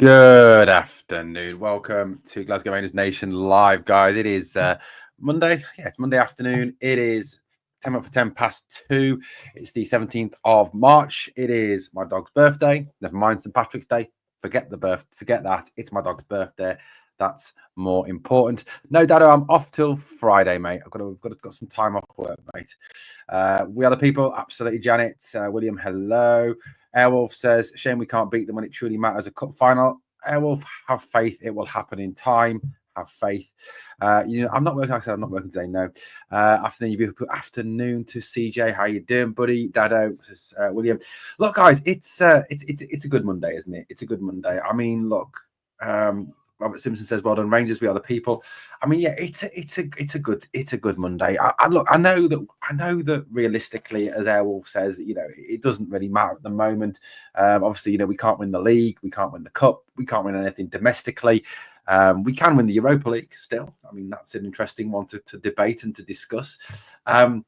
Good afternoon. Welcome to Glasgow Rangers Nation Live, guys. It is Monday. Yeah, it's Monday afternoon. It is 10 minutes for 10 past 2. It's the 17th of March. It is my dog's birthday. Never mind St. Patrick's Day. Forget that. It's my dog's birthday. That's more important. No, Dado, I'm off till Friday, mate. I've got some time off work, mate. We are the people. Absolutely, Janet. William, hello. Airwolf says, shame we can't beat them when it truly matters. A cup final. Airwolf, have faith. It will happen in time. Have faith. I'm not working. Like I said, I'm not working today. No. Afternoon to CJ. How you doing, buddy? Dado, William. Look, guys, it's a good Monday, isn't it? It's a good Monday. I mean, look. Robert Simpson says, "Well done, Rangers. We are the people." I mean, yeah, it's a good Monday. I know that realistically, as Airwolf says, it doesn't really matter at the moment. Obviously, we can't win the league, we can't win the cup, we can't win anything domestically. We can win the Europa League still. I mean, that's an interesting one to debate and to discuss. But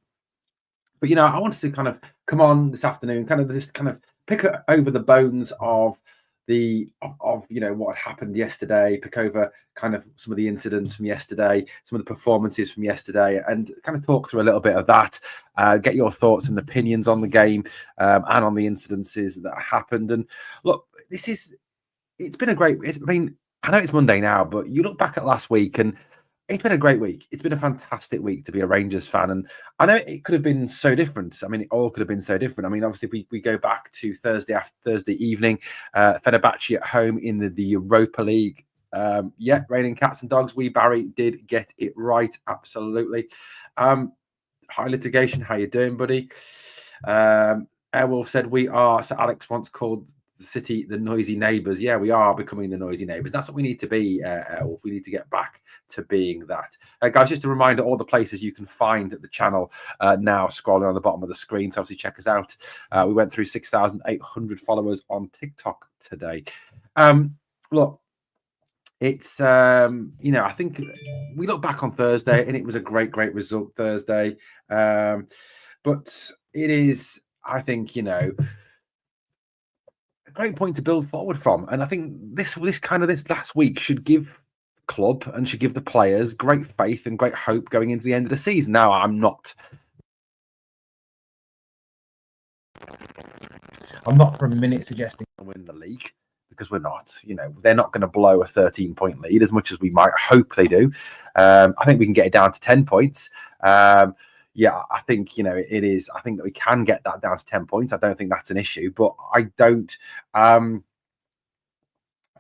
I wanted to kind of come on this afternoon, kind of pick over the bones of what had happened yesterday, pick over kind of some of the incidents from yesterday, some of the performances from yesterday, and kind of talk through a little bit of that, get your thoughts and opinions on the game and on the incidences that happened. And look, it's been a great, I know it's Monday now, but you look back at last week and it's been a great week. It's been a fantastic week to be a Rangers fan. And I know it could have been so different. I mean, it all could have been so different. I mean, obviously, if we go back to Thursday evening, Fenerbahce at home in the Europa League. Raining cats and dogs. Barry did get it right. Absolutely. High litigation. How you doing, buddy? Airwolf said we are. So Alex once called the city the noisy neighbours. Yeah, we are becoming the noisy neighbours. That's what we need to be. We need to get back to being that. Guys, just a reminder, all the places you can find the channel now scrolling on the bottom of the screen. So obviously check us out. We went through 6,800 followers on TikTok today. Look, it's I think we look back on Thursday and it was a great result Thursday. But it is, I think, a great point to build forward from. And I think this last week should give club and should give the players great faith and great hope going into the end of the season. Now, I'm not for a minute suggesting we'll win the league, because we're not. They're not going to blow a 13-point lead as much as we might hope they do. I think we can get it down to 10 points. I think, it is. I think that we can get that down to 10 points. I don't think that's an issue, but I don't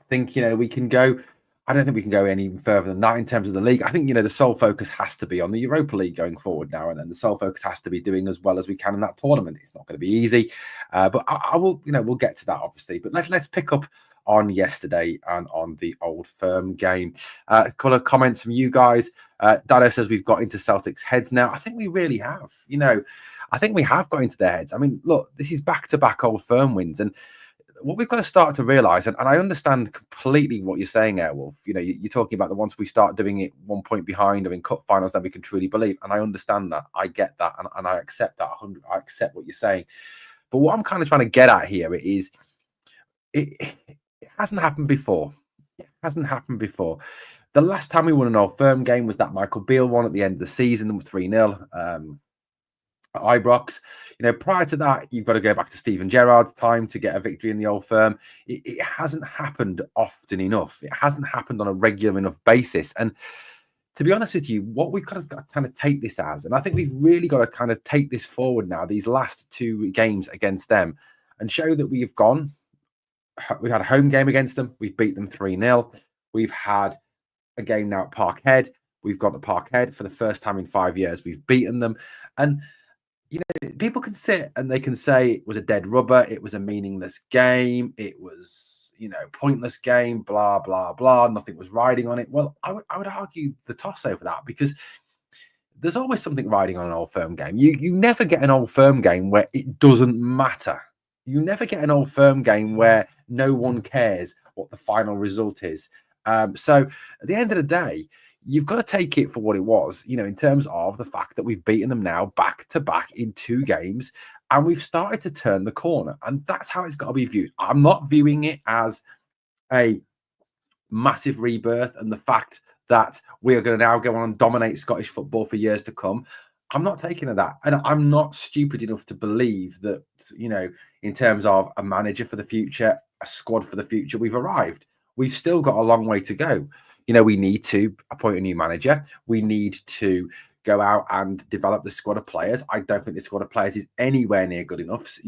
think, we can go. I don't think we can go any further than that in terms of the league. I think, the sole focus has to be on the Europa League going forward now. And then the sole focus has to be doing as well as we can in that tournament. It's not going to be easy, but I will, we'll get to that, obviously. But let's pick up on yesterday and on the Old Firm game. A couple of comments from you guys. Dado says we've got into Celtics' heads now. I think we really have. I think we have got into their heads. I mean, look, this is back-to-back Old Firm wins. And what we've got to start to realise, and I understand completely what you're saying, Airwolf. You're talking about the once we start doing it 1 point behind or in cup finals, then we can truly believe. And I understand that. I get that. And I accept that 100. I accept what you're saying. But what I'm kind of trying to get at here is it hasn't happened before. It hasn't happened before. The last time we won an Old Firm game was that Michael Beale one at the end of the season with 3-0. At Ibrox. Prior to that, you've got to go back to Steven Gerrard's time to get a victory in the Old Firm. It hasn't happened often enough. It hasn't happened on a regular enough basis. And to be honest with you, what we've got to kind of take this as, and I think we've really got to kind of take this forward now, these last two games against them, and show that we've had a home game against them. We've beat them 3-0. We've had a game now at Parkhead. We've got to Parkhead for the first time in 5 years. We've beaten them. And people can sit and they can say it was a dead rubber. It was a meaningless game. It was, pointless game, blah, blah, blah. Nothing was riding on it. Well, I would argue the toss over that, because there's always something riding on an Old Firm game. You never get an Old Firm game where it doesn't matter. You never get an Old Firm game where no one cares what the final result is. So at the end of the day, you've got to take it for what it was, in terms of the fact that we've beaten them now back to back in 2 games and we've started to turn the corner. And that's how it's got to be viewed. I'm not viewing it as a massive rebirth and the fact that we are going to now go on and dominate Scottish football for years to come. I'm not taking that. And I'm not stupid enough to believe that, in terms of a manager for the future, a squad for the future, we've arrived. We've still got a long way to go. We need to appoint a new manager. We need to go out and develop the squad of players. I don't think the squad of players is anywhere near good enough.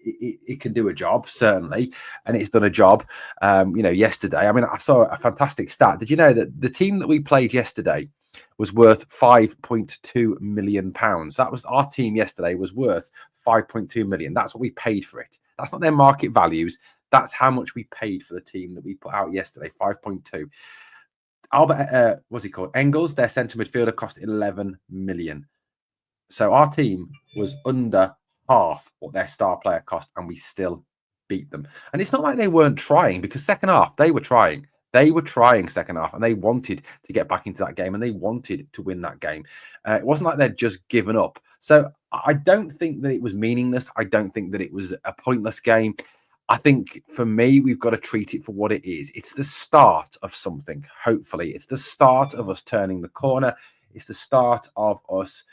It can do a job, certainly, and it's done a job. Yesterday, I mean, I saw a fantastic stat. Did you know that the team that we played yesterday was worth £5.2 million? That was our team yesterday was worth 5.2 million. That's what we paid for it. That's not their market values. That's how much we paid for the team that we put out yesterday, 5.2. Albert, what's he called? Engels, their centre midfielder, cost 11 million. So our team was under half what their star player cost, and we still beat them. And it's not like they weren't trying, because second half, they were trying. They were trying second half, and they wanted to get back into that game, and they wanted to win that game. It wasn't like they'd just given up. So I don't think that it was meaningless. I don't think that it was a pointless game. I think for me, we've got to treat it for what it is. It's the start of something, hopefully. It's the start of us turning the corner. It's the start of us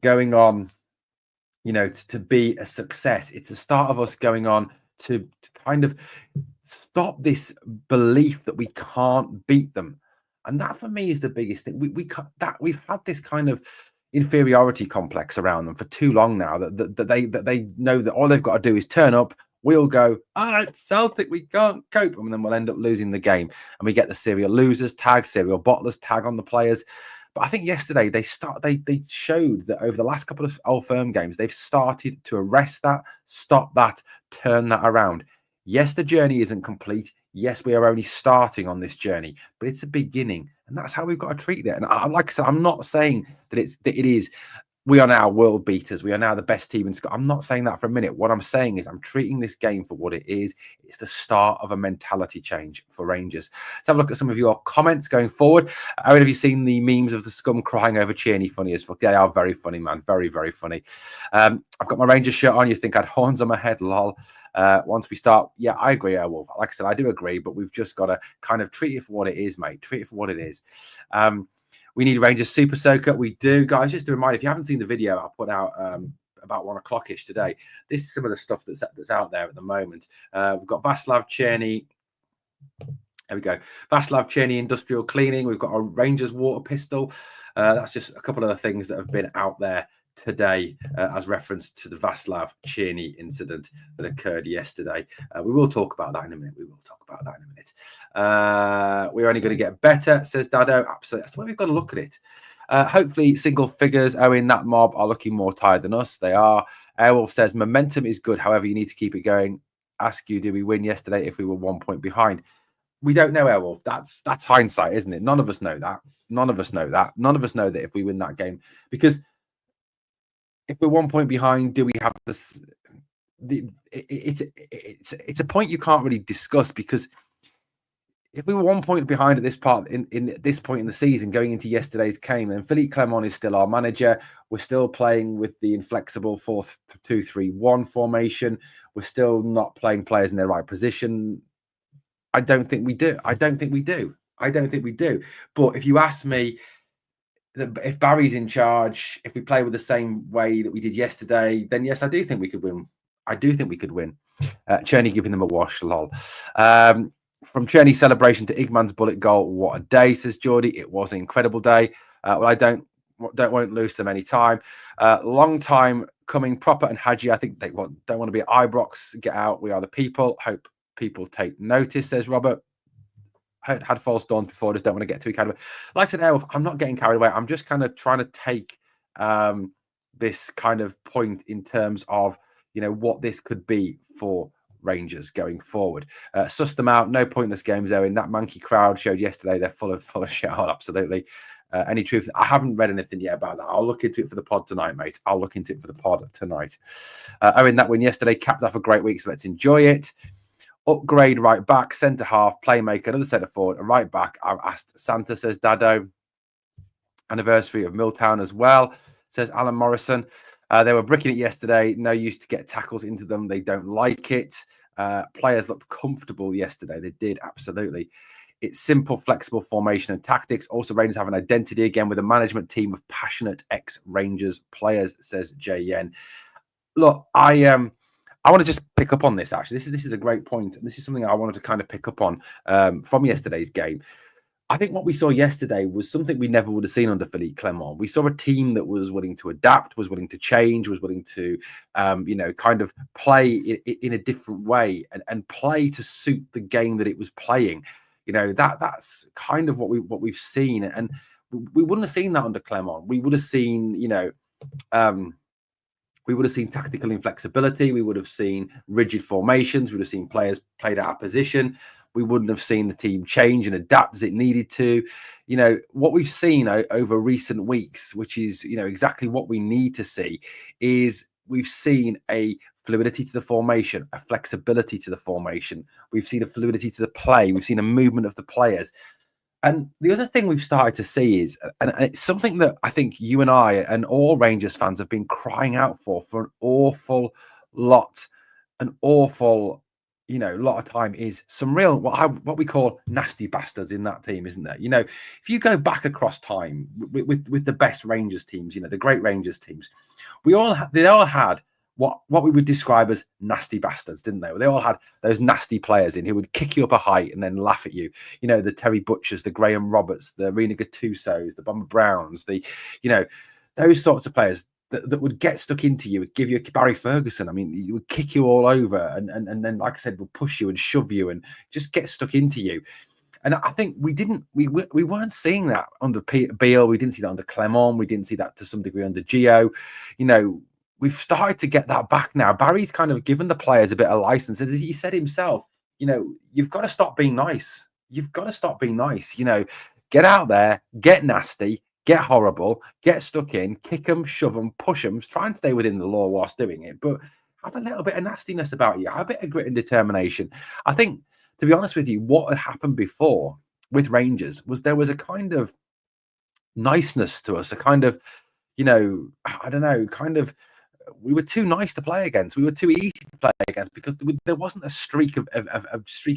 going on, to be a success. It's the start of us going on to kind of stop this belief that we can't beat them. And that for me is the biggest thing. We've had this kind of inferiority complex around them for too long now, that they know that all they've got to do is turn up. We'll go, it's Celtic, we can't cope. And then we'll end up losing the game. And we get the serial losers tag, serial bottlers tag on the players. But I think yesterday they showed that over the last couple of Old Firm games, they've started to arrest that, stop that, turn that around. Yes, the journey isn't complete. Yes, we are only starting on this journey, but it's a beginning. And that's how we've got to treat it. And like I said, I'm not saying that it is. We are now world beaters. We are now the best team in Scotland. I'm not saying that for a minute. What I'm saying is I'm treating this game for what it is. It's the start of a mentality change for Rangers. Let's have a look at some of your comments going forward. Owen, have you seen the memes of the scum crying over Cerny? Funny as fuck. They are very funny, man. Very, very funny. I've got my Rangers shirt on. You think I had horns on my head? Lol. Once we start, yeah, I agree, Airwolf. Like I said, I do agree, but we've just got to kind of treat it for what it is, mate. Treat it for what it is. We need Rangers Super Soaker. We do, guys. Just a reminder, if you haven't seen the video I put out about 1 o'clock-ish today, this is some of the stuff that's out there at the moment. We've got Václav Cerny. There we go. Václav Cerny Industrial Cleaning. We've got a Rangers water pistol. That's just a couple of the things that have been out there today as reference to the Václav Cerny incident that occurred yesterday. We will talk about that in a minute. We're only going to get better, says Dado. Absolutely. That's the way we've got to look at it. Hopefully single figures, Owen, that mob are looking more tired than us. They are. Airwolf says momentum is good. However, you need to keep it going. Ask you, did we win yesterday if we were 1 point behind? We don't know, Airwolf. That's hindsight, isn't it? None of us know that. None of us know that if we win that game, because if we're 1 point behind, do we have this? It's a point you can't really discuss, because if we were 1 point behind at this part in this point in the season, going into yesterday's game, and Philippe Clement is still our manager, we're still playing with the inflexible 4-2-3-1 formation. We're still not playing players in their right position. I don't think we do. But if you ask me, if Barry's in charge, if we play with the same way that we did yesterday, then yes, I do think we could win. Cerny giving them a wash, lol. From Cerny's celebration to Igman's bullet goal, what a day, says Geordie. It was an incredible day. Well, I won't lose them any time. Long time coming, Proper and Hadji. I think they don't want to be at Ibrox. Get out. We are the people. Hope people take notice, says Robert. Had false dawns before, just don't want to get too carried away. Like I said, Airwolf, I'm not getting carried away. I'm just kind of trying to take this kind of point in terms of, what this could be for Rangers going forward. Suss them out. No pointless games, though. In that monkey crowd showed yesterday, they're full of shit. Oh, absolutely. Any truth? I haven't read anything yet about that. I'll look into it for the pod tonight, mate. Owen, that win yesterday capped off a great week, so let's enjoy it. Upgrade right back, centre half, playmaker, another centre forward, a right back. I've asked Santa, says Dado. Anniversary of Milltown as well, says Alan Morrison. They were bricking it yesterday. No use to get tackles into them. They don't like it. Players looked comfortable yesterday. They did, absolutely. It's simple, flexible formation and tactics. Also, Rangers have an identity again with a management team of passionate ex-Rangers players, says JN. Look, I want to just pick up on this, actually. This is a great point. This is something I wanted to kind of pick up on from yesterday's game. I think what we saw yesterday was something we never would have seen under Philippe Clement. We saw a team that was willing to adapt, was willing to change, was willing to, kind of play in a different way and play to suit the game that it was playing. That's kind of what we've seen, and we wouldn't have seen that under Clement. We would have seen, we would have seen tactical inflexibility. We would have seen rigid formations. We would have seen players played out of position. We wouldn't have seen the team change and adapt as it needed to. What we've seen over recent weeks, which is, exactly what we need to see, is we've seen a fluidity to the formation, a flexibility to the formation. We've seen a fluidity to the play. We've seen a movement of the players. And the other thing we've started to see is, and it's something that I think you and I and all Rangers fans have been crying out for an awful lot, lot of time, is some real, what we call nasty bastards in that team, isn't there? If you go back across time with the best Rangers teams, the great Rangers teams, they all had what we would describe as nasty bastards, didn't they? They all had those nasty players in who would kick you up a height and then laugh at you. The Terry Butchers, the Graham Roberts, the Rena Gattusos, the Bomber Browns, those sorts of players that would get stuck into you, would give you a Barry Ferguson. I mean, he would kick you all over and then, like I said, would push you and shove you and just get stuck into you. And I think we weren't seeing that under Beale. We didn't see that under Clement. We didn't see that to some degree under Gio. We've started to get that back now. Barry's kind of given the players a bit of license. As he said himself, you've got to stop being nice. You've got to stop being nice. Get out there, get nasty, get horrible, get stuck in, kick them, shove them, push them, try and stay within the law whilst doing it. But have a little bit of nastiness about you. Have a bit of grit and determination. I think, to be honest with you, what had happened before with Rangers was there was a kind of niceness to us, a kind of, I don't know, kind of, we were too nice to play against. We were too easy to play against because there wasn't a streak of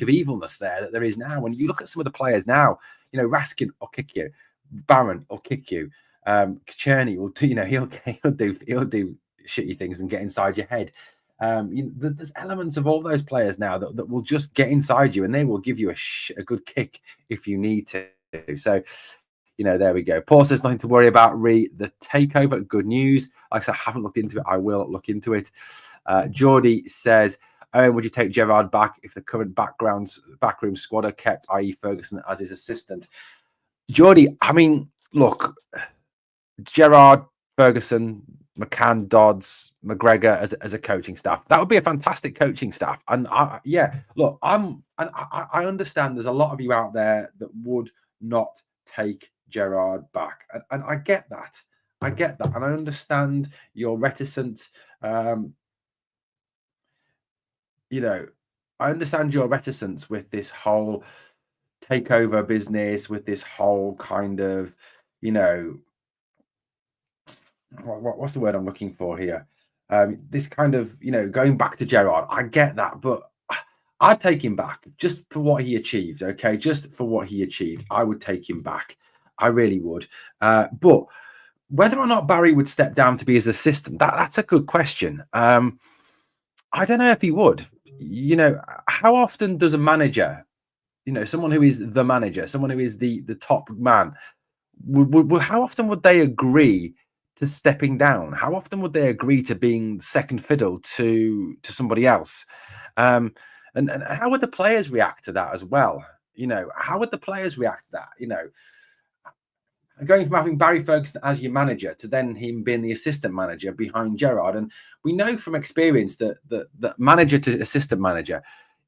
evilness there that there is now. When you look at some of the players now, Raskin will kick you, Barron will kick you, Cerny will do, he'll do shitty things and get inside your head. There's elements of all those players now that will just get inside you and they will give you a good kick if you need to. So, there we go. Paul says nothing to worry about. The takeover, good news. Like I said, I haven't looked into it. I will look into it. Geordie says, would you take Gerrard back if the current backroom squad are kept, i.e. Ferguson as his assistant? Geordie, I mean, look, Gerrard, Ferguson, McCann, Dodds, McGregor as a coaching staff. That would be a fantastic coaching staff. And I understand there's a lot of you out there that would not take Gerrard back, and I get that. And I understand your reticence. I understand your reticence with this whole takeover business, with this whole kind of, what's the word I'm looking for here? This kind of, going back to Gerrard. I get that, but I'd take him back just for what he achieved. Okay, just for what he achieved, I would take him back. I really would. But whether or not Barry would step down to be his assistant, that's a good question. I don't know if he would. How often does a manager, someone who is the manager, someone who is the top man, how often would they agree to stepping down? How often would they agree to being second fiddle to somebody else? And how would the players react to that as well? How would the players react to that? Going from having Barry Ferguson as your manager to then him being the assistant manager behind Gerrard. And we know from experience that manager to assistant manager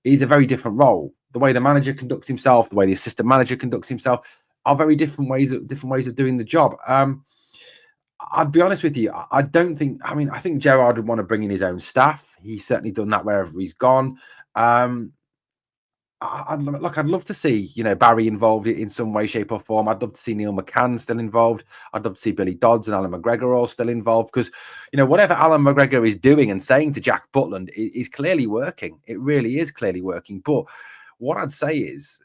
is a very different role. The way the manager conducts himself, the way the assistant manager conducts himself are very different ways of doing the job. I'll be honest with you. I think Gerrard would want to bring in his own staff. He's certainly done that wherever he's gone. I'd love to see, Barry involved in some way, shape, or form. I'd love to see Neil McCann still involved. I'd love to see Billy Dodds and Alan McGregor all still involved because, whatever Alan McGregor is doing and saying to Jack Butland is clearly working. It really is clearly working. But what I'd say is,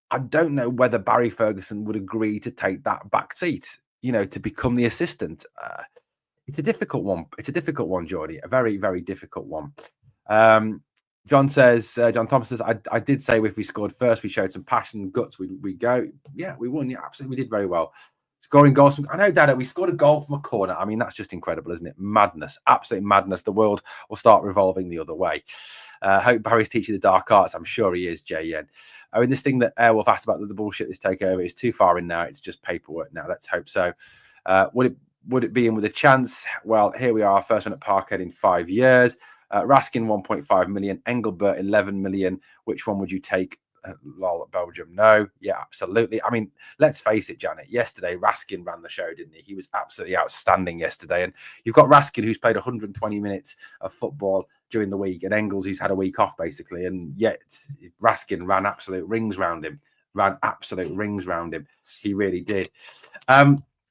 I don't know whether Barry Ferguson would agree to take that back seat, to become the assistant. It's a difficult one. It's a difficult one, Geordie. A very, very difficult one. John Thomas says, I did say if we scored first, we showed some passion and guts, we go. Yeah, we won. Yeah, absolutely. We did very well. Scoring goals. I know, Dada, we scored a goal from a corner. I mean, that's just incredible, isn't it? Madness. Absolute madness. The world will start revolving the other way. Hope Barry's teaching the dark arts. I'm sure he is, JN. I mean, this thing that Airwolf asked about the bullshit this takeover is too far in now. It's just paperwork now. Let's hope so. Would it be in with a chance? Well, here we are, first one at Parkhead in 5 years. Raskin 1.5 million, Engelbert 11 million. Which one would you take? Lol, Belgium, no. Yeah, absolutely. I mean, let's face it, Janet. Yesterday, Raskin ran the show, didn't he? He was absolutely outstanding yesterday. And you've got Raskin, who's played 120 minutes of football during the week, and Engels, who's had a week off, basically. And yet, Raskin ran absolute rings round him. He really did.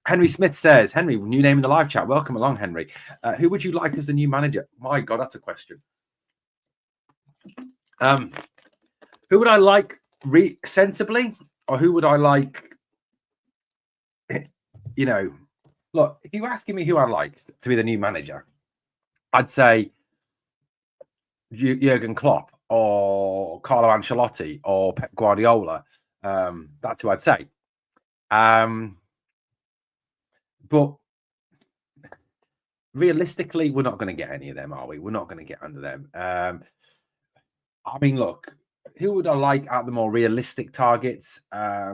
Henry Smith says, Henry, new name in the live chat. Welcome along, Henry. Who would you like as the new manager? My God, that's a question. Who would I like sensibly, or who would I like, look, if you're asking me who I'd like to be the new manager, I'd say Jurgen Klopp or Carlo Ancelotti or Pep Guardiola. That's who I'd say. But realistically, we're not going to get any of them, are we? We're not going to get under them. I mean, look, who would I like at the more realistic targets? I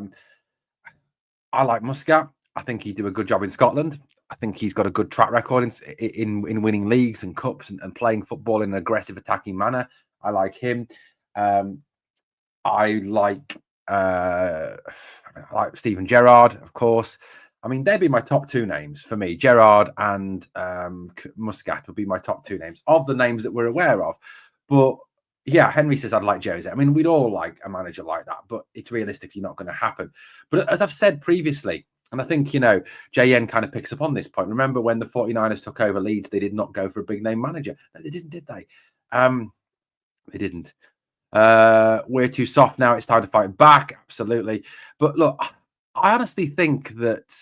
like Muscat. I think he'd do a good job in Scotland. I think he's got a good track record in winning leagues and cups and playing football in an aggressive, attacking manner. I like him. I like Steven Gerrard, of course. I mean, they'd be my top two names for me. Gerrard and Muscat would be my top two names of the names that we're aware of. But yeah, Henry says I'd like Jose. I mean, we'd all like a manager like that, but it's realistically not going to happen. But as I've said previously, and I think, JN kind of picks up on this point. Remember when the 49ers took over Leeds, they did not go for a big name manager. No, they didn't, did they? They didn't. We're too soft now. It's time to fight back. Absolutely. But look, I honestly think that,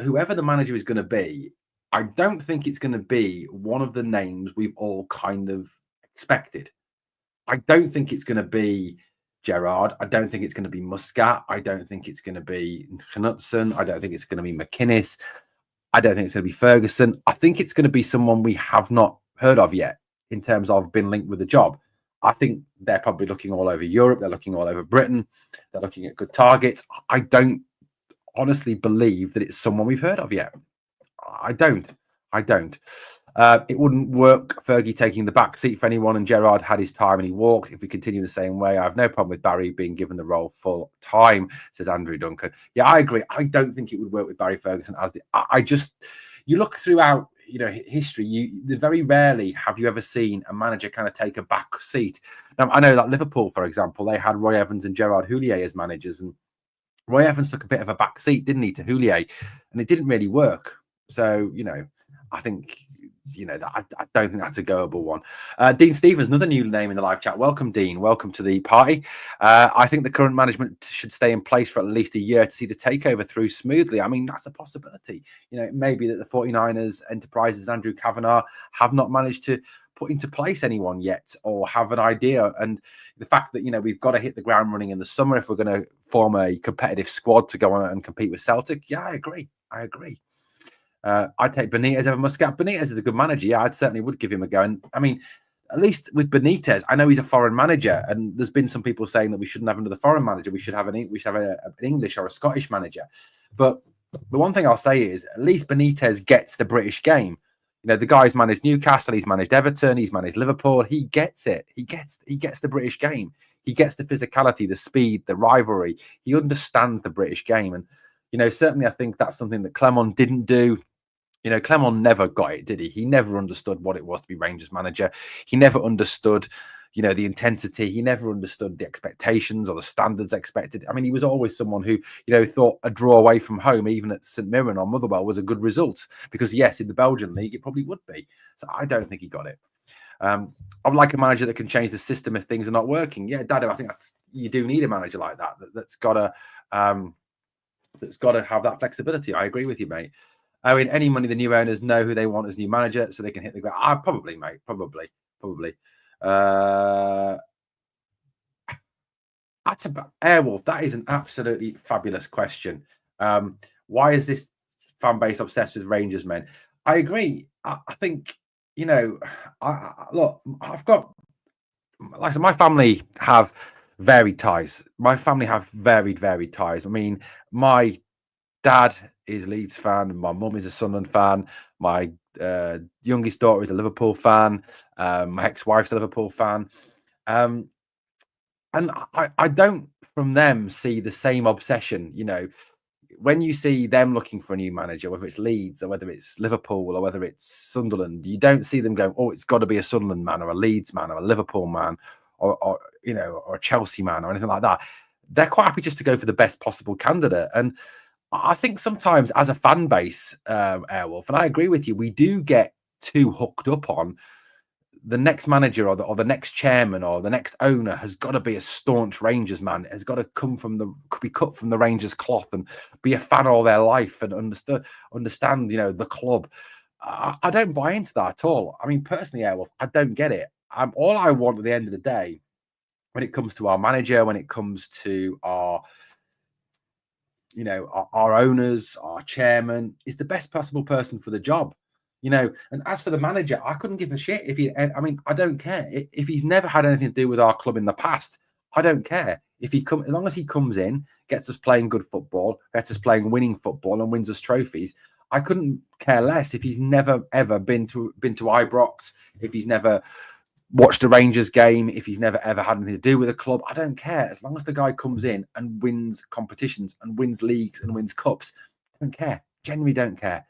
whoever the manager is going to be, I don't think it's going to be one of the names we've all kind of expected. I don't think it's going to be Gerrard. I don't think it's going to be Muscat. I don't think it's going to be Knutson. I don't think it's going to be McInnes. I don't think it's going to be Ferguson. I think it's going to be someone we have not heard of yet in terms of been linked with the job. I think they're probably looking all over Europe. They're looking all over Britain. They're looking at good targets. I don't honestly believe that it's someone we've heard of yet. I don't. It wouldn't work, Fergie taking the back seat for anyone, and Gerrard had his time and he walked. If we continue the same way, I have no problem with Barry being given the role full time, says Andrew Duncan. Yeah, I agree. I don't think it would work with Barry Ferguson as you look throughout history, very rarely have you ever seen a manager kind of take a back seat. Now, I know that Liverpool, for example, they had Roy Evans and Gerard Houllier as managers, and Roy Evans took a bit of a back seat, didn't he, to Houllier, and it didn't really work. So, I think, I don't think that's a goable one. Dean Stevens, another new name in the live chat. Welcome, Dean. Welcome to the party. I think the current management should stay in place for at least a year to see the takeover through smoothly. I mean, that's a possibility. It may be that the 49ers Enterprises, Andrew Kavanagh, have not managed to put into place anyone yet or have an idea. And the fact that, we've got to hit the ground running in the summer if we're going to form a competitive squad to go on and compete with Celtic. Yeah, I agree. I'd take Benitez over Muscat. Benitez is a good manager. Yeah, I'd certainly would give him a go. And I mean, at least with Benitez, I know he's a foreign manager, and there's been some people saying that we shouldn't have another foreign manager. We should have an English or a Scottish manager. But the one thing I'll say is, at least Benitez gets the British game. The guy's managed Newcastle, he's managed Everton, he's managed Liverpool. He gets it. He gets the British game. He gets the physicality, the speed, the rivalry. He understands the British game, and certainly I think that's something that Clement didn't do. Clement never got it, did he? He never understood what it was to be Rangers manager. He never understood, you know, the intensity. He never understood the expectations or the standards expected. I mean, he was always someone who, you know, thought a draw away from home, even at St Mirren or Motherwell, was a good result, because yes, in the Belgian league, it probably would be. So I don't think he got it. I'd like a manager that can change the system if things are not working. Yeah, Dado, I think you do need a manager like that, that's got to have that flexibility. I agree with you, mate. I mean, any money the new owners know who they want as new manager, so they can hit the ground. Probably, mate. Probably. That's about Airwolf. That is an absolutely fabulous question. Why is this fan base obsessed with Rangers men? I agree. I think, you know, look, I've got, like I said, my family have varied ties. My family have varied ties. I mean, my dad is Leeds fan. My mum is a Sunderland fan. My youngest daughter is a Liverpool fan. My ex-wife's a Liverpool fan. And I don't, from them, see the same obsession. You know, when you see them looking for a new manager, whether it's Leeds or whether it's Liverpool or whether it's Sunderland, you don't see them going, oh, it's got to be a Sunderland man or a Leeds man or a Liverpool man or you know, or a Chelsea man or anything like that. They're quite happy just to go for the best possible candidate. And I think sometimes as a fan base, Airwolf, and I agree with you, we do get too hooked up on the next manager or the next chairman or the next owner has got to be a staunch Rangers man. Has got to be cut from the Rangers cloth and be a fan all their life and understand, you know, the club. I don't buy into that at all. I mean, personally, Airwolf, I don't get it. All I want at the end of the day, when it comes to our manager, when it comes to our, you know, our owners, our chairman, is the best possible person for the job. You know, and as for the manager, I couldn't give a shit if he. I mean, I don't care if he's never had anything to do with our club in the past. I don't care if he as long as he comes in, gets us playing good football, gets us playing winning football, and wins us trophies. I couldn't care less if he's never ever been to Ibrox, if he's never watched a Rangers game, if he's never ever had anything to do with a club. I don't care as long as the guy comes in and wins competitions and wins leagues and wins cups. I don't care. Genuinely don't care.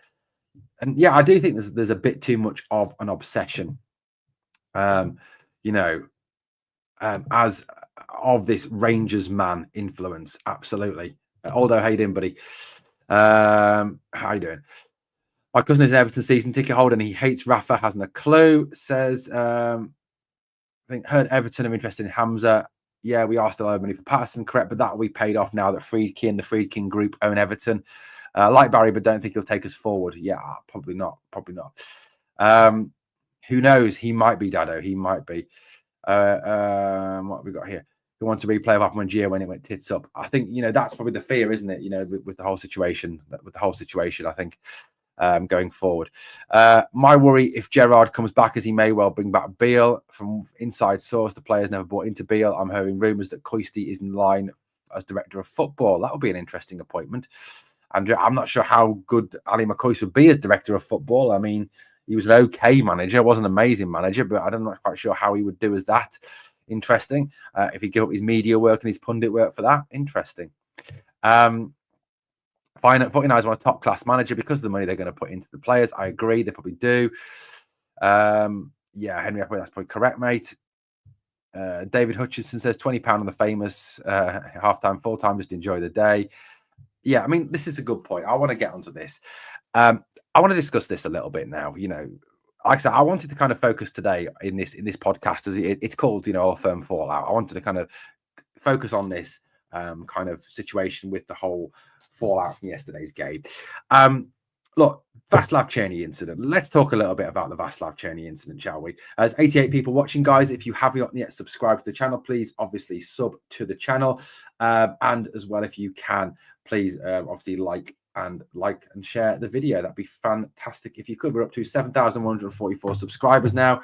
And yeah, I do think there's a bit too much of an obsession, you know, as of this Rangers man influence. Absolutely. Aldo, how you doing, buddy? How you doing? My cousin is an Everton season ticket holder and he hates Rafa, hasn't a clue. Says, I think heard Everton are interested in Hamza. Yeah, we are still owing money for Patterson, correct, but that will be paid off now that Friedkin and the Friedkin group own Everton. Like Barry, but don't think he'll take us forward. Yeah, probably not. Who knows? He might be, Dado. He might be. What have we got here? Who wants to replay of Managerial when it went tits up? I think, you know, that's probably the fear, isn't it? You know, with the whole situation. I think going forward. My worry, if Gerrard comes back, as he may well bring back Beale. From inside source, the players never bought into Beale. I'm hearing rumours that Koisty is in line as director of football. That would be an interesting appointment. Andrew, I'm not sure how good Ali McCoy would be as director of football. I mean, he was an okay manager, wasn't an amazing manager, but I'm not quite sure how he would do as that. Interesting. If he give up his media work and his pundit work for that, interesting. Fine, 49ers want a top class manager because of the money they're going to put into the players. I agree, they probably do. Yeah, Henry, that's probably correct, mate. David Hutchinson says £20 on the famous half-time, full-time, just enjoy the day. Yeah, I mean, this is a good point. I want to get onto this. I want to discuss this a little bit now. You know, like I said, I wanted to kind of focus today in this podcast, as it's called, you know, All Firm Fallout. I wanted to kind of focus on this kind of situation with the whole fallout from yesterday's game. Look, Václav Cerny incident. Let's talk a little bit about the Václav Cerny incident, shall we? There's 88 people watching, guys. If you haven't yet subscribed to the channel, please obviously sub to the channel. And as well, if you can, please obviously like and share the video. That'd be fantastic if you could. We're up to 7,144 subscribers now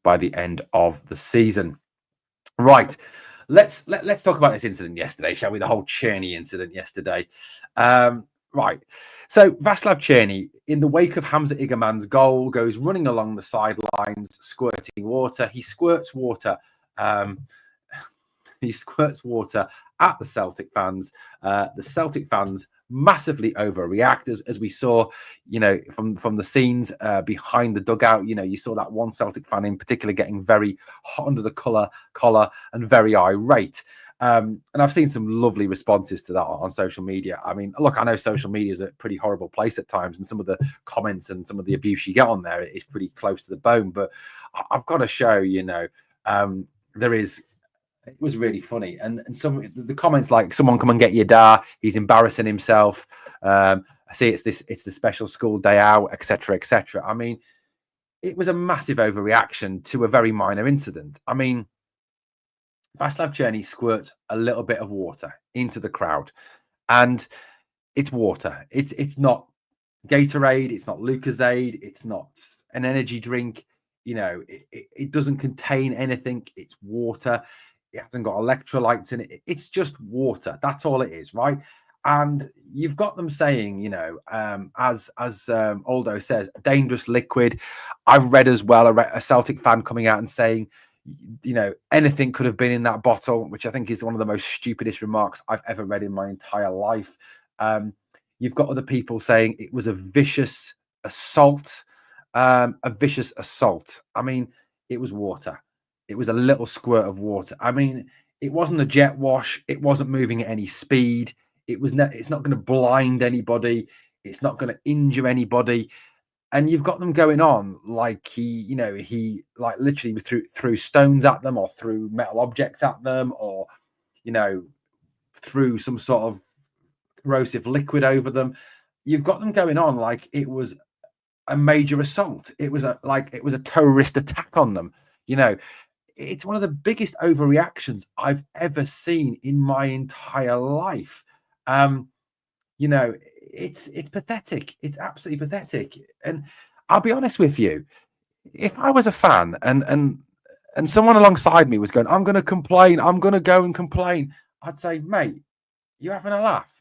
by the end of the season. Right. Let's talk about this incident yesterday, shall we? The whole Cerny incident yesterday. Right. So Václav Cerny, in the wake of Hamza Igerman's goal, goes running along the sidelines, squirting water. He squirts water. He squirts water at the Celtic fans. The Celtic fans massively overreact, as we saw, from the scenes behind the dugout. You saw that one Celtic fan in particular getting very hot under the collar and very irate. And I've seen some lovely responses to that on social media. I mean, look, I know social media is a pretty horrible place at times, and some of the comments and some of the abuse you get on there is pretty close to the bone. But I've got to show, it was really funny. And some the comments like, someone come and get your da, he's embarrassing himself. I see it's the special school day out, etc., etc. I mean, it was a massive overreaction to a very minor incident. I mean, Václav Cerny squirts a little bit of water into the crowd, and it's water. It's not Gatorade, it's not Lucozade, it's not an energy drink. It doesn't contain anything. It's water. It hasn't got electrolytes in it. It's just water. That's all it is, right? And you've got them saying, as Aldo says, a dangerous liquid. I've read as well a Celtic fan coming out and saying, anything could have been in that bottle, which I think is one of the most stupidest remarks I've ever read in my entire life. You've got other people saying it was a vicious assault. I mean, it was water. It was a little squirt of water. I mean, it wasn't a jet wash. It wasn't moving at any speed. It's not going to blind anybody. It's not going to injure anybody. And you've got them going on like he like literally threw stones at them, or threw metal objects at them, or threw some sort of corrosive liquid over them. You've got them going on like it was a major assault. It was a terrorist attack on them. It's one of the biggest overreactions I've ever seen in my entire life. It's pathetic. It's absolutely pathetic. And I'll be honest with you, if I was a fan and someone alongside me was going, I'm going to complain, I'm going to go and complain, I'd say, mate, you're having a laugh.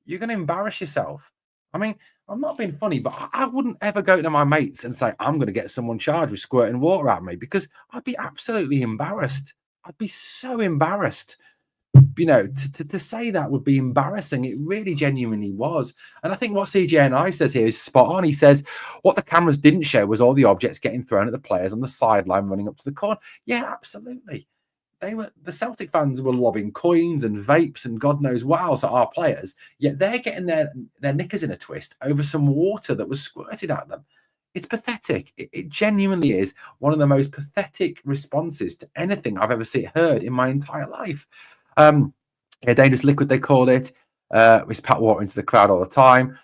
You're going to embarrass yourself. I mean, I'm not being funny, but I wouldn't ever go to my mates and say, I'm going to get someone charged with squirting water at me, because I'd be absolutely embarrassed. I'd be so embarrassed. To say that would be embarrassing. It really genuinely was. And I think what CJNI says here is spot on. He says, what the cameras didn't show was all the objects getting thrown at the players on the sideline running up to the corner. Yeah, absolutely. The Celtic fans were lobbing coins and vapes and God knows what else at our players, yet they're getting their knickers in a twist over some water that was squirted at them. It's pathetic. It genuinely is one of the most pathetic responses to anything I've ever heard in my entire life. Dangerous liquid, they call it. We spat water into the crowd all the time.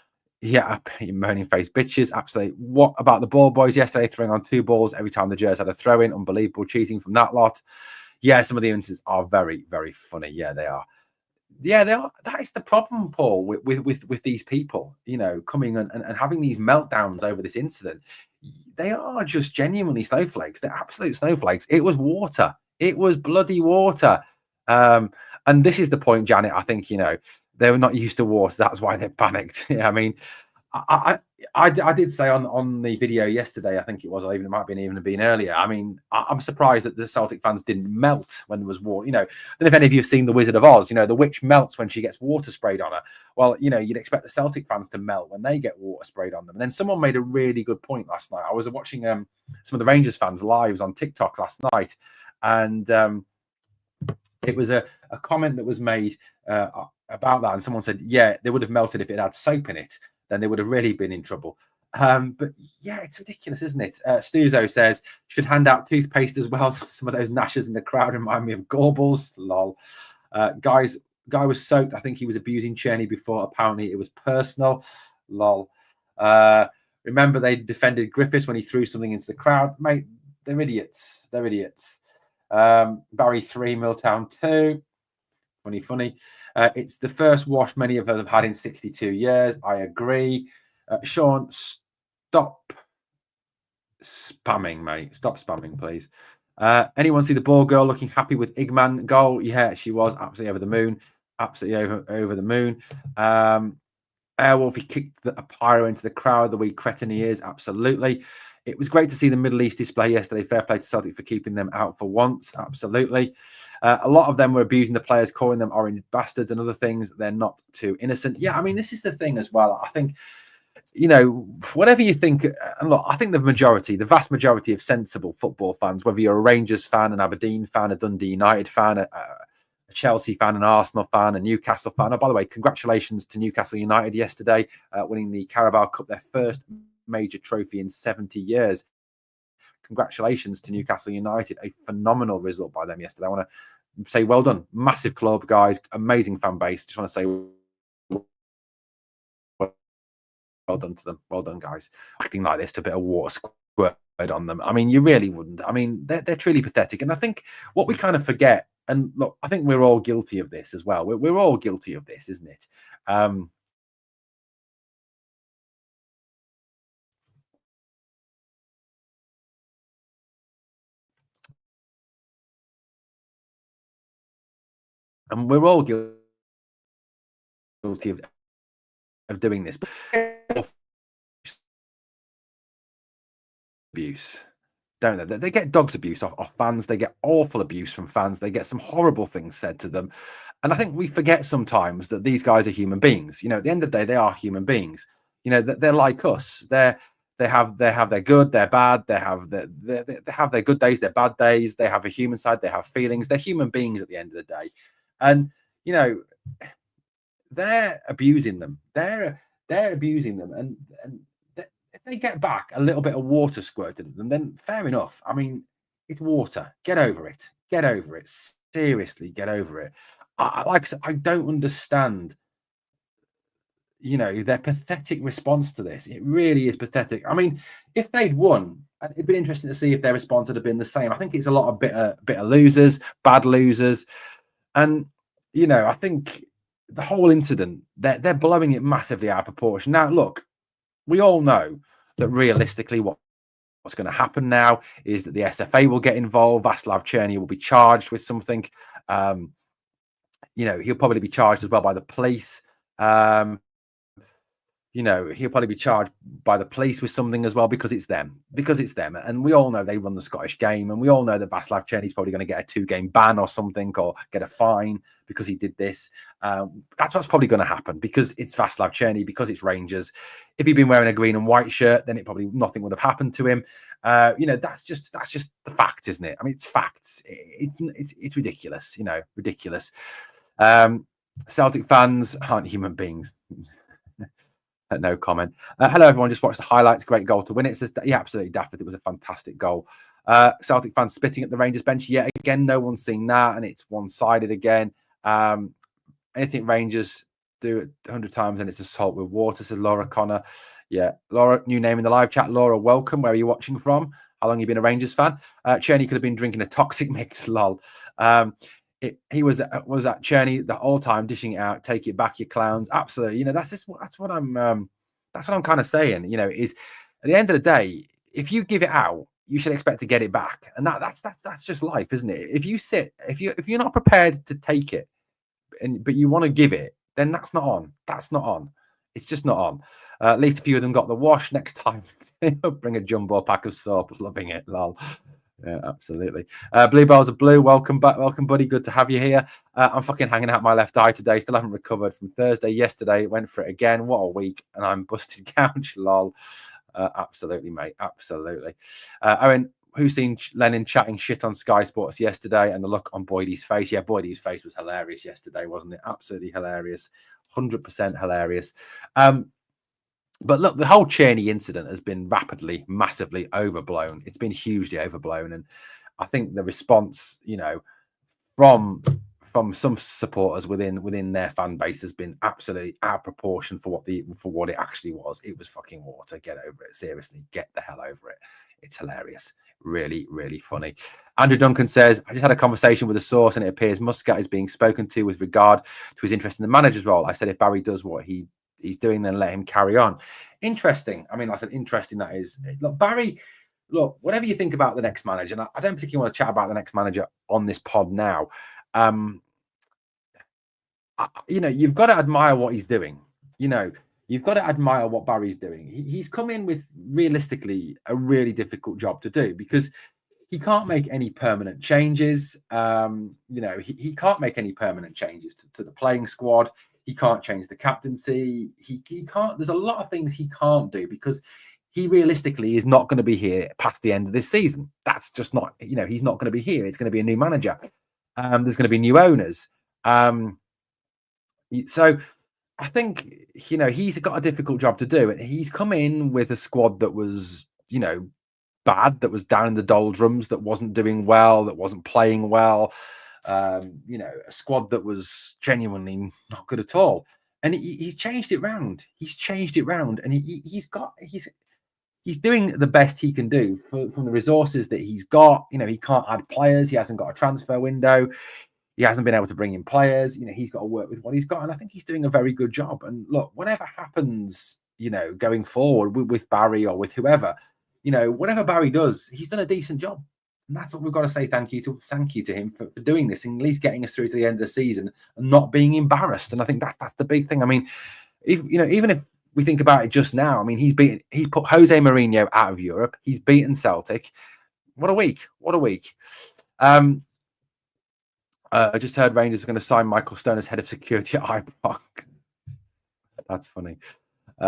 Yeah, you moaning face bitches. Absolutely. What about the ball boys yesterday throwing on 2 balls every time the Jers had a throw in? Unbelievable cheating from that lot. Yeah, some of the instances are very, very funny. Yeah, they are. Yeah, they are. That is the problem, Paul, with these people, coming and having these meltdowns over this incident. They are just genuinely snowflakes. They're absolute snowflakes. It was water. It was bloody water. And this is the point, Janet. I think, they were not used to water. That's why they panicked. I mean, I did say on the video yesterday, I think it was, or even it might have been earlier. I mean, I'm surprised that the Celtic fans didn't melt when there was water. I don't know if any of you have seen The Wizard of Oz. The witch melts when she gets water sprayed on her. Well, you'd expect the Celtic fans to melt when they get water sprayed on them. And then someone made a really good point last night. I was watching some of the Rangers fans' lives on TikTok last night, and it was a comment that was made about that, and someone said, yeah, they would have melted if it had soap in it. Then they would have really been in trouble. But yeah, it's ridiculous, isn't it? Stuzo says, should hand out toothpaste as well. Some of those gnashers in the crowd remind me of Gorbals. Lol. Guy was soaked. I think he was abusing Cerny before. Apparently it was personal. Lol. Remember they defended Griffiths when he threw something into the crowd. Mate, they're idiots. They're idiots. Barry 3, Milltown 2. Funny. It's the first wash many of us have had in 62 years. I agree. Sean, stop spamming, mate. Stop spamming, please. Anyone see the ball girl looking happy with Igman goal? Yeah, she was absolutely over the moon. Absolutely over the moon. Airwolf, he kicked a pyro into the crowd the way cretin he is. Absolutely. It was great to see the Middle East display yesterday. Fair play to Celtic for keeping them out for once. Absolutely. A lot of them were abusing the players, calling them orange bastards and other things. They're not too innocent. Yeah, I mean, this is the thing as well. I think, whatever you think, and look, I think the vast majority of sensible football fans, whether you're a Rangers fan, an Aberdeen fan, a Dundee United fan, a Chelsea fan, an Arsenal fan, a Newcastle fan. Oh, by the way, congratulations to Newcastle United yesterday, winning the Carabao Cup, their first major trophy in 70 years. Congratulations to Newcastle United. A phenomenal result by them yesterday. I want to say well done. Massive club, guys. Amazing fan base. Just want to say well done to them. Well done, guys. Acting like this to a bit of water squirt on them. I mean, you really wouldn't. I mean, they're truly pathetic. And I think what we kind of forget, and look, I think we're all guilty of this as well. We're all guilty of this, isn't it? And we're all guilty of doing this. Abuse, don't they? They get dogs abuse off fans. They get awful abuse from fans. They get some horrible things said to them. And I think we forget sometimes that these guys are human beings. At the end of the day, they are human beings. They're like us. They have their good, their bad. They have their good days, their bad days. They have a human side. They have feelings. They're human beings at the end of the day. And they're abusing them. They're abusing them, and if they get back a little bit of water squirted at them, then fair enough. I mean, it's water. Get over it. Get over it. Seriously, get over it. Like I said, I don't understand, their pathetic response to this. It really is pathetic. I mean, if they'd won, it'd been interesting to see if their response would have been the same. I think it's a lot of bitter losers, bad losers. And, I think the whole incident, they're blowing it massively out of proportion. Now, look, we all know that realistically what's going to happen now is that the SFA will get involved. Václav Cerny will be charged with something. He'll probably be charged as well by the police. He'll probably be charged by the police with something as well because it's them. And we all know they run the Scottish game, and we all know that Václav Cerny's probably going to get a 2-game ban or something, or get a fine because he did this. That's what's probably going to happen because it's Václav Cerny, because it's Rangers. If he'd been wearing a green and white shirt, then nothing would have happened to him. That's just the fact, isn't it? I mean, it's facts. It's ridiculous. Ridiculous. Celtic fans aren't human beings. No comment. Hello, everyone. Just watched the highlights. Great goal to win it. Says, yeah, absolutely, Dafford. It was a fantastic goal. Celtic fans spitting at the Rangers bench. Yeah, again, no one's seen that, and it's one-sided again. Anything Rangers do it 100 times, and it's assault with water, says Laura Connor. Yeah, Laura, new name in the live chat. Laura, welcome. Where are you watching from? How long have you been a Rangers fan? Cerny could have been drinking a toxic mix. Lol. He was at Cerny the whole time, dishing it out. Take it back, you clowns. Absolutely. That's what I'm kind of saying. Is at the end of the day, if you give it out, you should expect to get it back, and that's just life, isn't it? If you're not prepared to take it, but you want to give it, then that's not on. That's not on. It's just not on. At least a few of them got the wash. Next time, bring a jumbo pack of soap. Loving it, lol. Yeah, absolutely. Bluebells are blue. Welcome back. Welcome, buddy. Good to have you here. I'm fucking hanging out my left eye today. Still haven't recovered from Thursday. Yesterday, went for it again. What a week. And I'm busted couch. Lol. Absolutely, mate. Absolutely. Owen, who's seen Lennon chatting shit on Sky Sports yesterday, and the look on Boydie's face? Yeah, Boydie's face was hilarious yesterday, wasn't it? Absolutely hilarious. 100% hilarious. But look, the whole Cerny incident has been massively overblown. It's been hugely overblown, and I think the response, from some supporters within their fan base has been absolutely out of proportion for what it actually was. It was fucking water. Get over it. Seriously, get the hell over it. It's hilarious. Really, really funny. Andrew Duncan says, I just had a conversation with a source, and it appears Muscat is being spoken to with regard to his interest in the manager's role. I said if Barry does what he's doing, then let him carry on. Interesting. I mean, I said interesting. That is, look, Barry. Look, whatever you think about the next manager, and I don't particularly want to chat about the next manager on this pod now. You've got to admire what he's doing. You've you've got to admire what Barry's doing. He's come in with realistically a really difficult job to do because he can't make any permanent changes. He can't make any permanent changes to the playing squad. He can't change the captaincy. He can't. There's a lot of things he can't do because he realistically is not going to be here past the end of this season. That's just not, he's not going to be here. It's going to be a new manager. There's going to be new owners. So I think, he's got a difficult job to do. And he's come in with a squad that was, bad, that was down in the doldrums, that wasn't doing well, that wasn't playing well. A squad that was genuinely not good at all. And he's changed it round. He's changed it round. And he's doing the best he can do from the resources that he's got. He can't add players. He hasn't got a transfer window. He hasn't been able to bring in players. He's got to work with what he's got. And I think he's doing a very good job. And look, whatever happens, going forward with Barry or with whoever, whatever Barry does, he's done a decent job. And that's what we've got to say. Thank you to him for doing this and at least getting us through to the end of the season and not being embarrassed. And I think that's the big thing. I mean, even if we think about it just now, I mean, he's put Jose Mourinho out of Europe. He's beaten Celtic. What a week. I just heard Rangers are going to sign Michael Stone as head of security at Ibrox. That's funny.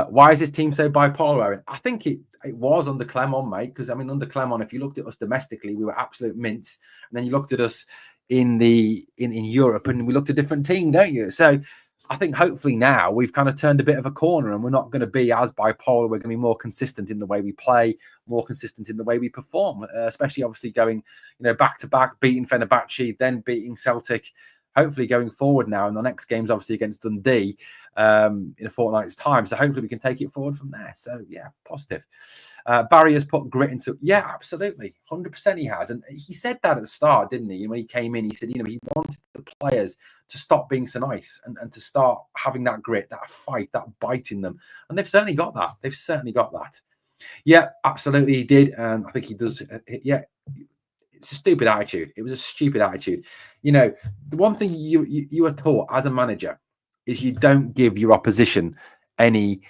Why is this team so bipolar? I think it was under Clement, mate, because I mean, under Clement, if you looked at us domestically, we were absolute mints. And then you looked at us in Europe and we looked at a different team, don't you? So I think hopefully now we've kind of turned a bit of a corner and we're not going to be as bipolar. We're going to be more consistent in the way we play, more consistent in the way we perform, especially obviously going, back to back, beating Fenerbahce, then beating Celtic. Hopefully going forward now, and the next game's obviously against Dundee in a fortnight's time. So hopefully we can take it forward from there. So yeah, positive. Barry has put grit into, yeah, absolutely. 100% he has. And he said that at the start, didn't he? When he came in, he said, he wanted the players to stop being so nice and to start having that grit, that fight, that bite in them. And they've certainly got that. Yeah, absolutely he did. And I think he does. Yeah, it's a stupid attitude. It was a stupid attitude. The one thing you are taught as a manager is you don't give your opposition any,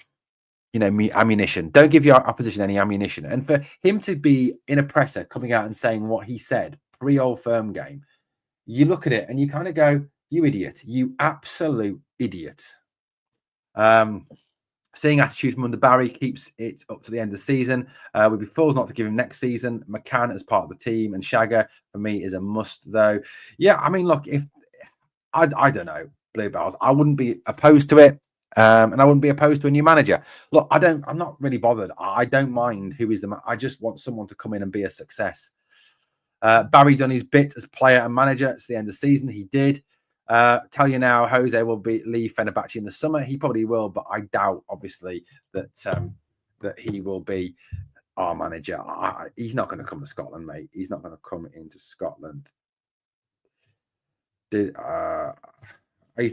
ammunition. Don't give your opposition any ammunition. And for him to be in a presser coming out and saying what he said pre-Old Firm game, you look at it and you kind of go, you idiot, you absolute idiot. Seeing attitude from under Barry keeps it up to the end of the season. We'd be fools not to give him next season. McCann as part of the team and Shagger for me is a must, though. Yeah, I mean, look, if I don't know, Bluebells, I wouldn't be opposed to it, and I wouldn't be opposed to a new manager. Look, I'm not really bothered. I don't mind who is the. I just want someone to come in and be a success. Barry done his bit as player and manager. It's the end of the season. He did. Tell you now, Jose will leave Fenerbahce in the summer. He probably will, but I doubt, obviously, that he will be our manager. He's not going to come to Scotland, mate. He's not going to come into Scotland. He's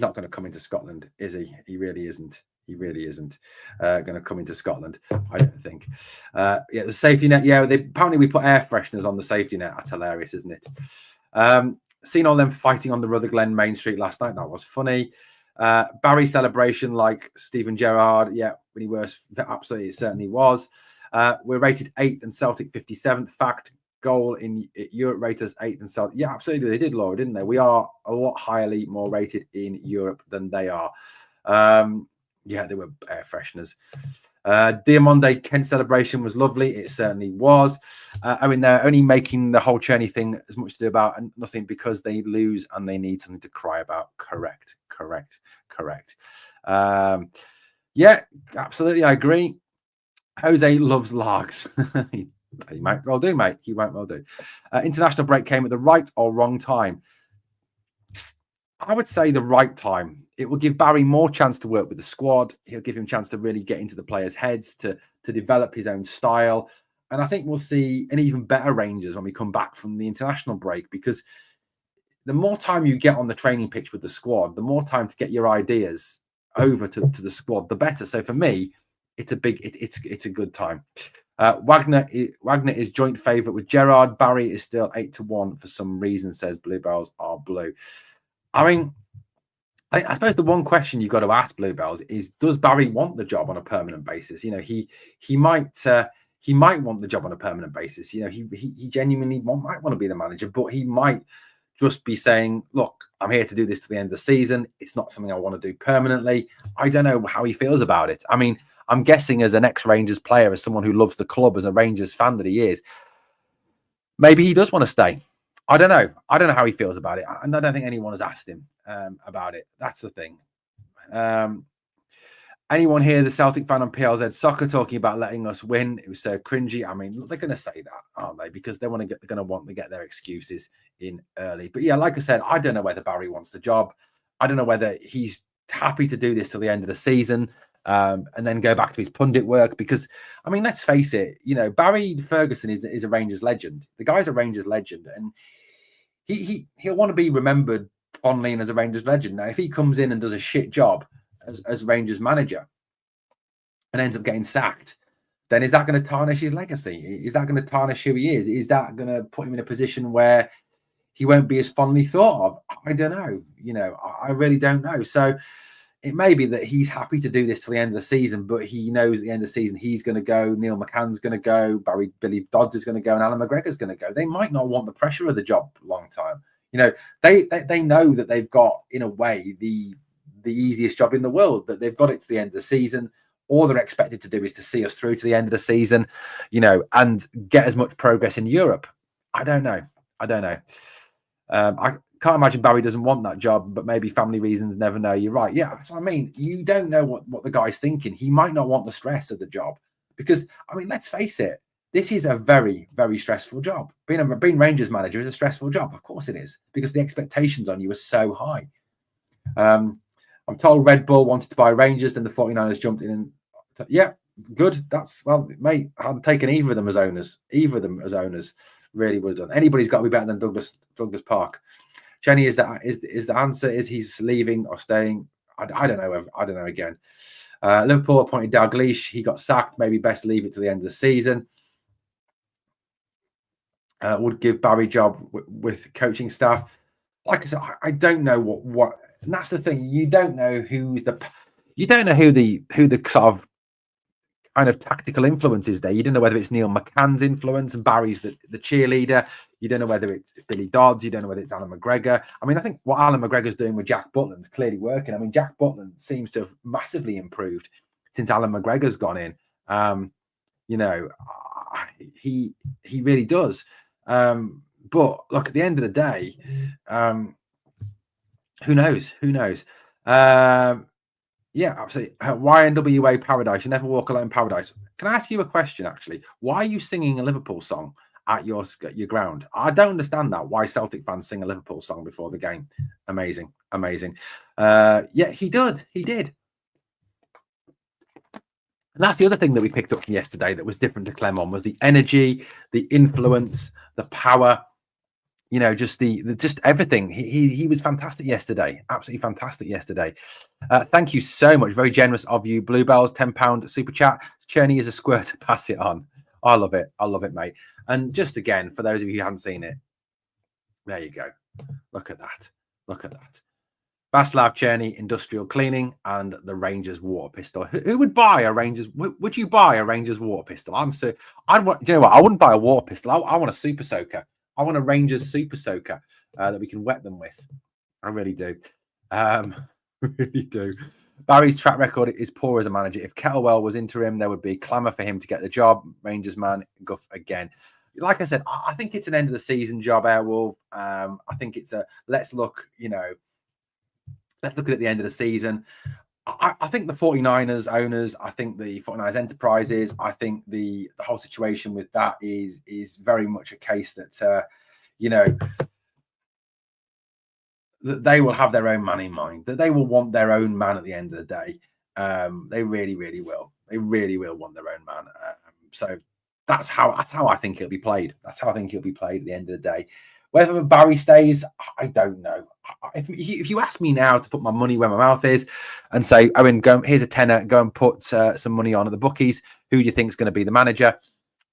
not going to come into Scotland, is he? He really isn't. He really isn't going to come into Scotland, I don't think. Yeah, the safety net. Yeah, apparently we put air fresheners on the safety net. That's hilarious, isn't it? Seen all them fighting on the Rutherglen Main Street last night. That was funny. Barry celebration like Steven Gerrard. Yeah, when he was, absolutely, it certainly was. We're rated 8th and Celtic 57th. Fact, goal in Europe rated us 8th and Celtic. Yeah, absolutely. They did, Laura, didn't they? We are a lot highly more rated in Europe than they are. Yeah, they were air fresheners. Diamande Kent celebration was lovely. It certainly was. I mean, they're only making the whole Cerny thing as much to do about and nothing because they lose and they need something to cry about. Correct. Yeah, absolutely. I agree. Jose loves largs. He might well do, mate. He might well do. International break came at the right or wrong time. I would say the right time. It will give Barry more chance to work with the squad. He'll give him a chance to really get into the players' heads, to develop his own style. And I think we'll see an even better Rangers when we come back from the international break, because the more time you get on the training pitch with the squad, the more time to get your ideas over to the squad, the better. So for me, it's a good time. Wagner is joint favourite with Gerrard. Barry is still 8-1 for some reason, says Bluebells are blue. I mean, I suppose the one question you've got to ask Bluebells is: does Barry want the job on a permanent basis? You know, he might want the job on a permanent basis. You know, he genuinely might want to be the manager, but he might just be saying, "Look, I'm here to do this to the end of the season. It's not something I want to do permanently." I don't know how he feels about it. I mean, I'm guessing as an ex-Rangers player, as someone who loves the club, as a Rangers fan that he is, maybe he does want to stay. I don't know. I don't know how he feels about it, and I don't think anyone has asked him about it. That's the thing. Um, Anyone here, the Celtic fan on PLZ Soccer, talking about letting us win? It was so cringy. I mean, they're going to say that, aren't they? Because they're going to want to get their excuses in early. But yeah, like I said, I don't know whether Barry wants the job. I don't know whether he's happy to do this till the end of the season and then go back to his pundit work. Because I mean, let's face it, you know, Barry Ferguson is a Rangers legend. The guy's a Rangers legend, and he'll want to be remembered fondly and as a Rangers legend. Now, if he comes in and does a shit job as Rangers manager and ends up getting sacked, then is that going to tarnish his legacy? Is that going to tarnish who he is? Is that going to put him in a position where he won't be as fondly thought of? I don't know. You know, I really don't know. So it may be that he's happy to do this till the end of the season, but he knows at the end of the season he's going to go, Neil McCann's going to go, Billy Dodds is going to go, and Alan McGregor's going to go. They might not want the pressure of the job long time. You know, they know that they've got, in a way, the easiest job in the world, that they've got it to the end of the season. All they're expected to do is to see us through to the end of the season, you know, and get as much progress in Europe. I don't know. I can't imagine Barry doesn't want that job, but maybe family reasons, never know. You're right. Yeah, that's what I mean. You don't know what the guy's thinking. He might not want the stress of the job because, I mean, let's face it, this is a very, very stressful job. Being Rangers manager is a stressful job. Of course it is, because the expectations on you are so high. I'm told Red Bull wanted to buy Rangers, then the 49ers jumped in and yeah, good. That's, well, mate, I'm taking either of them as owners. Really would have done. Anybody's got to be better than Douglas Park. Cerny is the answer. Is he's leaving or staying? I don't know. I don't know again. Liverpool appointed Dalglish. He got sacked. Maybe best leave it to the end of the season. Would give Barry job with coaching staff. Like I said, I don't know what. And that's the thing. You don't know who the sort of kind of tactical influence is there. You don't know whether it's Neil McCann's influence and Barry's the cheerleader. You don't know whether it's Billy Dodds. You don't know whether it's Alan McGregor. I mean, I think what Alan McGregor's doing with Jack Butland's clearly working. I mean, Jack Butland seems to have massively improved since Alan McGregor's gone in. You know, he really does. But look, at the end of the day, who knows? Yeah, absolutely. YNWA Paradise. You never walk alone, Paradise. Can I ask you a question, actually? Why are you singing a Liverpool song at your ground? I don't understand that. Why Celtic fans sing a Liverpool song before the game? Amazing. Yeah, he did. And that's the other thing that we picked up from yesterday that was different to Clement, was the energy, the influence, the power. You know, just just everything. He was fantastic yesterday. Absolutely fantastic yesterday. Thank you so much. Very generous of you. Bluebells, £10 super chat. Cerny is a squirt to pass it on. I love it, mate. And just again, for those of you who haven't seen it, there you go. Look at that. Václav Cerny, industrial cleaning, and the Rangers water pistol. Who would buy a Rangers? Would you buy a Rangers water pistol? Do you know what? I wouldn't buy a water pistol. I want a super soaker. I want a Rangers super soaker that we can wet them with. I really do. Really do. Barry's track record is poor as a manager. If Kettlewell was interim, there would be clamour for him to get the job. Rangers man, guff again. Like I said, I think it's an end of the season job, Airwolf. I think it's let's look at the end of the season. I think the 49ers owners, I think the 49ers enterprises, I think the whole situation with that is very much a case that, that they will have their own man in mind, that they will want their own man at the end of the day. They really, really will. They really will want their own man. So that's how I think it'll be played. That's how I think it'll be played at the end of the day. Whether Barry stays, I don't know. If you ask me now to put my money where my mouth is and say, Owen, here's a tenner, go and put some money on at the bookies. Who do you think is going to be the manager?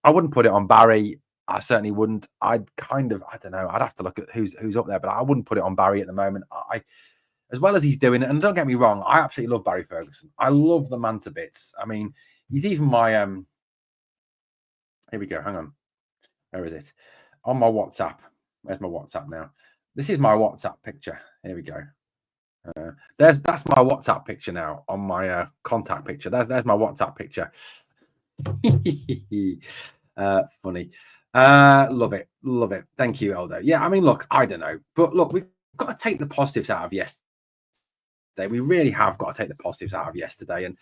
I wouldn't put it on Barry. I certainly wouldn't. I don't know. I'd have to look at who's up there, but I wouldn't put it on Barry at the moment. as well as he's doing it, and don't get me wrong, I absolutely love Barry Ferguson. I love the man to bits. I mean, he's even my here we go. Hang on. Where is it? On my WhatsApp. Where's my WhatsApp now? This is my WhatsApp picture. Here we go. That's my WhatsApp picture now on my contact picture. There's my WhatsApp picture. Funny. Love it. Love it. Thank you, Eldo. Yeah, I mean, look, I don't know. But look, we've got to take the positives out of yesterday. We really have got to take the positives out of yesterday. And,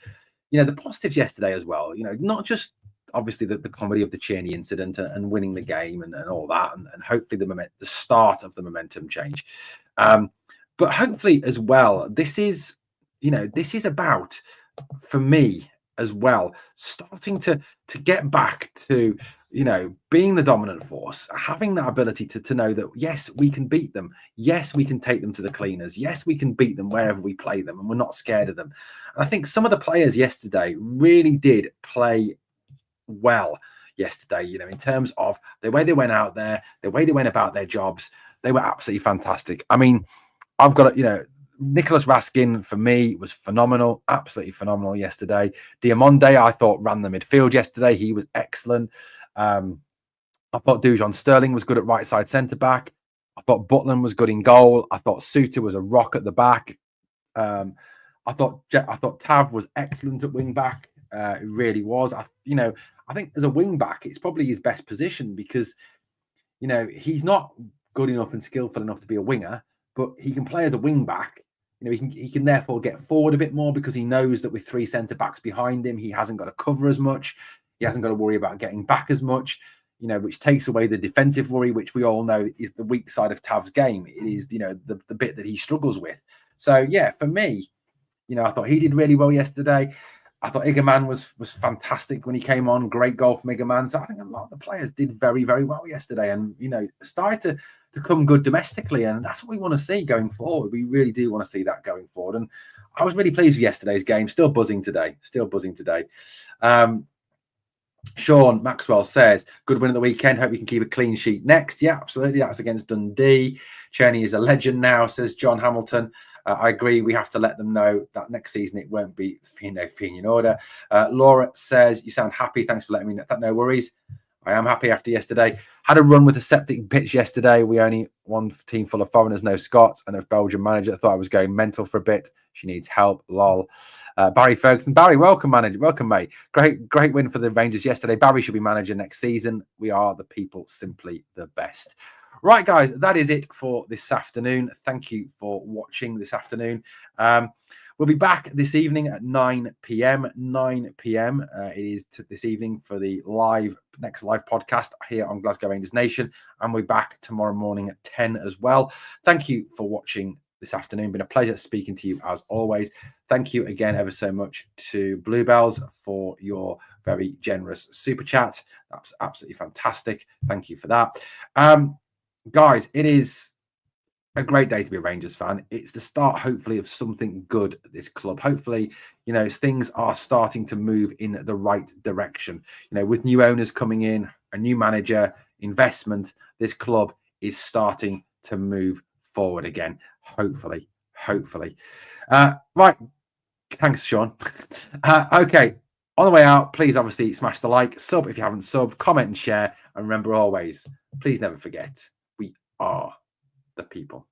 you know, the positives yesterday as well, you know, not just obviously the comedy of the Cerny incident and winning the game and all that, and hopefully the start of the momentum change. But hopefully as well, this is about, for me as well, starting to get back to, you know, being the dominant force, having that ability to know that, yes, we can beat them. Yes, we can take them to the cleaners. Yes, we can beat them wherever we play them, and we're not scared of them. And I think some of the players yesterday really did play well yesterday, you know, in terms of the way they went out there, the way they went about their jobs. They were absolutely fantastic. I mean, I've got, you know, Nicholas Raskin for me was phenomenal, absolutely phenomenal yesterday. Diamonde, I thought, ran the midfield yesterday. He was excellent. I thought Dujon Sterling was good at right side centre back. I thought Butland was good in goal. I thought Suter was a rock at the back. I thought Tav was excellent at wing back. It really was. I think as a wing back, it's probably his best position because, you know, he's not good enough and skillful enough to be a winger, but he can play as a wing back. You know, he can therefore get forward a bit more because he knows that with three centre backs behind him, he hasn't got to cover as much. He hasn't got to worry about getting back as much, you know, which takes away the defensive worry, which we all know is the weak side of Tav's game. It is, you know, the bit that he struggles with. So, yeah, for me, you know, I thought he did really well yesterday. I thought Igerman was fantastic when he came on. Great goal from Igerman. So I think a lot of the players did very, very well yesterday, and, you know, started to come good domestically, and that's what we want to see going forward. We really do want to see that going forward. And I was really pleased with yesterday's game. Still buzzing today. Sean Maxwell says, good win at the weekend. Hope we can keep a clean sheet next. Yeah, absolutely. That's against Dundee. Cerny is a legend now, says John Hamilton. I agree. We have to let them know that next season it won't be in order. Laura says, you sound happy. Thanks for letting me know that. No worries. I am happy after yesterday. Had a run with a septic pitch yesterday. We only one team full of foreigners, no Scots, and a Belgian manager. Thought I was going mental for a bit. She needs help. Lol. Barry Ferguson. Barry, welcome, manager. Welcome, mate. Great win for the Rangers yesterday. Barry should be manager next season. We are the people, simply the best. Right, guys, that is it for this afternoon. Thank you for watching this afternoon. We'll be back this evening at 9 p.m. 9 p.m. It is this evening for the next live podcast here on Glasgow Rangers Nation. And we're back tomorrow morning at 10 as well. Thank you for watching this afternoon. Been a pleasure speaking to you as always. Thank you again ever so much to Bluebells for your very generous super chat. That's absolutely fantastic. Thank you for that. Guys, it is a great day to be a Rangers fan. It's the start, hopefully, of something good at this club. Hopefully, you know, things are starting to move in the right direction. You know, with new owners coming in, a new manager, investment, this club is starting to move forward again. Hopefully. Right. Thanks, Sean. Okay. On the way out, please obviously smash the like, sub if you haven't subbed, comment and share. And remember always, please never forget, we are the people.